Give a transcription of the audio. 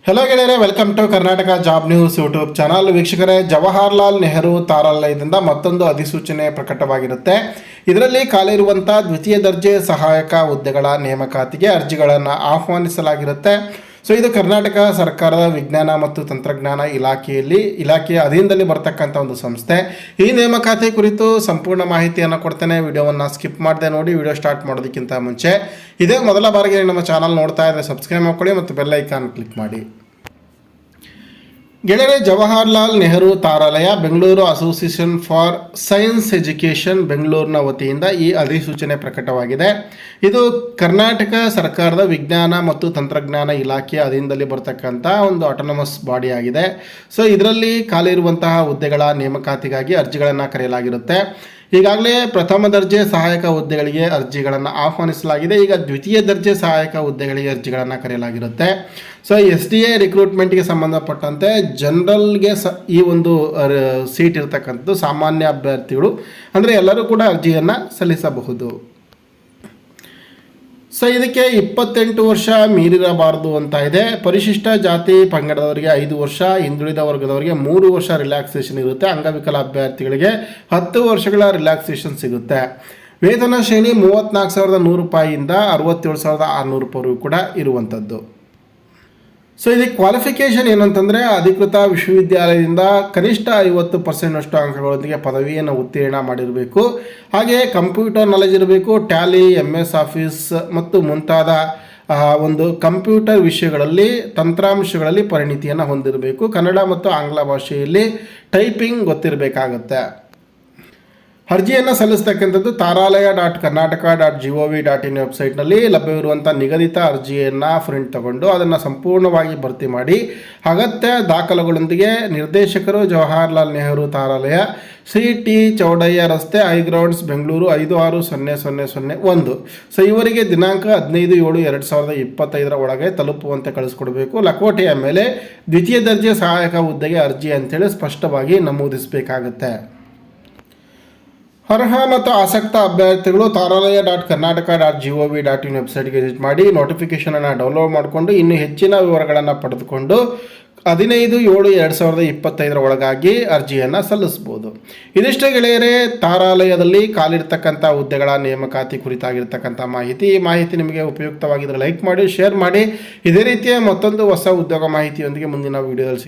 Hello ಗೆಳೆಯರೆ, welcome to Karnataka job news YouTube channel. ವೀಕ್ಷಕರೇ, ಜವಾಹರ್ಲಾಲ್ ನೆಹರು ತಾರಾಲಯದಿಂದ ಮತ್ತೊಂದು ಅಧಿಸೂಚನೆ ಪ್ರಕಟವಾಗಿರುತ್ತೆ. ಇದರಲ್ಲಿ ಖಾಲಿ ಇರುವಂಥ ದ್ವಿತೀಯ ದರ್ಜೆ ಸಹಾಯಕ ಹುದ್ದೆಗಳ ನೇಮಕಾತಿಗೆ ಅರ್ಜಿಗಳನ್ನು ಆಹ್ವಾನಿಸಲಾಗಿರುತ್ತೆ. ಸೊ ಇದು ಕರ್ನಾಟಕ ಸರ್ಕಾರದ ವಿಜ್ಞಾನ ಮತ್ತು ತಂತ್ರಜ್ಞಾನ ಇಲಾಖೆಯ ಅಧೀನದಲ್ಲಿ ಬರ್ತಕ್ಕಂಥ ಒಂದು ಸಂಸ್ಥೆ. ಈ ನೇಮಕಾತಿ ಕುರಿತು ಸಂಪೂರ್ಣ ಮಾಹಿತಿಯನ್ನು ಕೊಡ್ತೇನೆ. ವಿಡಿಯೋವನ್ನು ಸ್ಕಿಪ್ ಮಾಡದೆ ನೋಡಿ. ವಿಡಿಯೋ ಸ್ಟಾರ್ಟ್ ಮಾಡೋದಕ್ಕಿಂತ ಮುಂಚೆ ಇದೇ ಮೊದಲ ಬಾರಿಗೆ ನಮ್ಮ ಚಾನಲ್ ನೋಡ್ತಾ ಇದ್ದರೆ ಸಬ್ಸ್ಕ್ರೈಬ್ ಮಾಡ್ಕೊಳ್ಳಿ ಮತ್ತು ಬೆಲ್ ಐಕಾನ್ ಕ್ಲಿಕ್ ಮಾಡಿ. ಗೆಳೆಯರೆ, ಜವಾಹರ್ಲಾಲ್ ನೆಹರು ತಾರಾಲಯ Bengaluru association for science education ಬೆಂಗಳೂರಿನ ವತಿಯಿಂದ ಈ ಅಧಿಸೂಚನೆ ಪ್ರಕಟವಾಗಿದೆ. ಇದು ಕರ್ನಾಟಕ ಸರ್ಕಾರದ ವಿಜ್ಞಾನ ಮತ್ತು ತಂತ್ರಜ್ಞಾನ ಇಲಾಖೆಯ ಅಧೀನದಲ್ಲಿ ಬರ್ತಕ್ಕಂಥ ಒಂದು ಆಟೋನಮಸ್ ಬಾಡಿ ಆಗಿದೆ. ಸೊ ಇದರಲ್ಲಿ ಖಾಲಿ ಇರುವಂತಹ ಹುದ್ದೆಗಳ ನೇಮಕಾತಿಗಾಗಿ ಅರ್ಜಿಗಳನ್ನು ಕರೆಯಲಾಗಿರುತ್ತೆ. ಈಗಾಗಲೇ ಪ್ರಥಮ ದರ್ಜೆ ಸಹಾಯಕ ಹುದ್ದೆಗಳಿಗೆ ಅರ್ಜಿಗಳನ್ನು ಆಹ್ವಾನಿಸಲಾಗಿದೆ. ಈಗ ದ್ವಿತೀಯ ದರ್ಜೆ ಸಹಾಯಕ ಹುದ್ದೆಗಳಿಗೆ ಅರ್ಜಿಗಳನ್ನು ಕರೆಯಲಾಗಿರುತ್ತೆ. ಸೊ SDA ರಿಕ್ರೂಟ್ಮೆಂಟ್ಗೆ ಸಂಬಂಧಪಟ್ಟಂತೆ ಜನರಲ್ಗೆ ಈ ಒಂದು ಸೀಟ್ ಇರತಕ್ಕಂಥದ್ದು ಸಾಮಾನ್ಯ ಅಭ್ಯರ್ಥಿಗಳು ಅಂದರೆ ಎಲ್ಲರೂ ಕೂಡ ಅರ್ಜಿಯನ್ನು ಸಲ್ಲಿಸಬಹುದು. ಸೊ ಇದಕ್ಕೆ 28 ವರ್ಷ ಮೀರಿರಬಾರದು ಅಂತ ಇದೆ. ಪರಿಶಿಷ್ಟ ಜಾತಿ ಪಂಗಡದವರಿಗೆ 5 ವರ್ಷ, ಹಿಂದುಳಿದ ವರ್ಗದವರಿಗೆ 3 ವರ್ಷ ರಿಲ್ಯಾಕ್ಸೇಷನ್ ಇರುತ್ತೆ. ಅಂಗವಿಕಲ ಅಭ್ಯರ್ಥಿಗಳಿಗೆ 10 ವರ್ಷಗಳ ರಿಲ್ಯಾಕ್ಸೇಷನ್ ಸಿಗುತ್ತೆ. ವೇತನ ಶ್ರೇಣಿ 34,100 ರೂಪಾಯಿಯಿಂದ 67,600 ರೂಪಾಯಿವರೆಗೂ ಕೂಡ ಇರುವಂಥದ್ದು. ಸೊ ಇದಕ್ಕೆ ಕ್ವಾಲಿಫಿಕೇಷನ್ ಏನಂತಂದರೆ, ಅಧಿಕೃತ ವಿಶ್ವವಿದ್ಯಾಲಯದಿಂದ ಕನಿಷ್ಠ 50% ಅಂಕಗಳೊಂದಿಗೆ ಪದವಿಯನ್ನು ಉತ್ತೀರ್ಣ ಮಾಡಿರಬೇಕು. ಹಾಗೆಯೇ ಕಂಪ್ಯೂಟರ್ ನಾಲೆಜ್ ಇರಬೇಕು. ಟ್ಯಾಲಿ, MS ಆಫೀಸ್ ಮತ್ತು ಮುಂತಾದ ಒಂದು ಕಂಪ್ಯೂಟರ್ ವಿಷಯಗಳಲ್ಲಿ ತಂತ್ರಾಂಶಗಳಲ್ಲಿ ಪರಿಣಿತಿಯನ್ನು ಹೊಂದಿರಬೇಕು. ಕನ್ನಡ ಮತ್ತು ಆಂಗ್ಲ ಭಾಷೆಯಲ್ಲಿ ಟೈಪಿಂಗ್ ಗೊತ್ತಿರಬೇಕಾಗತ್ತೆ. ಅರ್ಜಿಯನ್ನು ಸಲ್ಲಿಸ್ತಕ್ಕಂಥದ್ದು taralaya.karnataka.gov.in ವೆಬ್ಸೈಟ್ನಲ್ಲಿ ಲಭ್ಯವಿರುವಂಥ ನಿಗದಿತ ಅರ್ಜಿಯನ್ನು ಪ್ರಿಂಟ್ ತಗೊಂಡು ಅದನ್ನು ಸಂಪೂರ್ಣವಾಗಿ ಭರ್ತಿ ಮಾಡಿ ಅಗತ್ಯ ದಾಖಲೆಗಳೊಂದಿಗೆ ನಿರ್ದೇಶಕರು ಜವಾಹರ್ಲಾಲ್ ನೆಹರು ತಾರಾಲಯ, CT ಚೌಡಯ್ಯ ರಸ್ತೆ, ಹೈಗ್ರೌಂಡ್ಸ್, ಬೆಂಗಳೂರು 560001. ಸೊ ಇವರಿಗೆ ದಿನಾಂಕ 15/7/2025 ಒಳಗೆ ತಲುಪುವಂತೆ ಕಳಿಸ್ಕೊಡ್ಬೇಕು. ಲಕೋಟೆಯ ಮೇಲೆ ದ್ವಿತೀಯ ದರ್ಜೆ ಸಹಾಯಕ ಹುದ್ದೆಗೆ ಅರ್ಜಿ ಅಂತೇಳಿ ಸ್ಪಷ್ಟವಾಗಿ ನಮೂದಿಸಬೇಕಾಗುತ್ತೆ. ಅರ್ಹ ಮತ್ತು ಆಸಕ್ತ ಅಭ್ಯರ್ಥಿಗಳು taralaya.karnataka.gov.in ವೆಬ್ಸೈಟ್ಗೆ ವಿಸಿಟ್ ಮಾಡಿ ನೋಟಿಫಿಕೇಷನನ್ನು ಡೌನ್ಲೋಡ್ ಮಾಡಿಕೊಂಡು ಇನ್ನೂ ಹೆಚ್ಚಿನ ವಿವರಗಳನ್ನು ಪಡೆದುಕೊಂಡು 15/7/2025 ಒಳಗಾಗಿ ಅರ್ಜಿಯನ್ನು ಸಲ್ಲಿಸ್ಬೋದು. ಇದಿಷ್ಟೇ ಗೆಳೆಯರೇ, ತಾರಾಲಯದಲ್ಲಿ ಖಾಲಿರ್ತಕ್ಕಂಥ ಹುದ್ದೆಗಳ ನೇಮಕಾತಿ ಕುರಿತಾಗಿರ್ತಕ್ಕಂಥ ಮಾಹಿತಿ. ಈ ಮಾಹಿತಿ ನಿಮಗೆ ಉಪಯುಕ್ತವಾಗಿದ್ದರೆ ಲೈಕ್ ಮಾಡಿ, ಶೇರ್ ಮಾಡಿ. ಇದೇ ರೀತಿಯ ಮತ್ತೊಂದು ಹೊಸ ಉದ್ಯೋಗ ಮಾಹಿತಿಯೊಂದಿಗೆ ಮುಂದಿನ ವೀಡಿಯೋದಲ್ಲಿ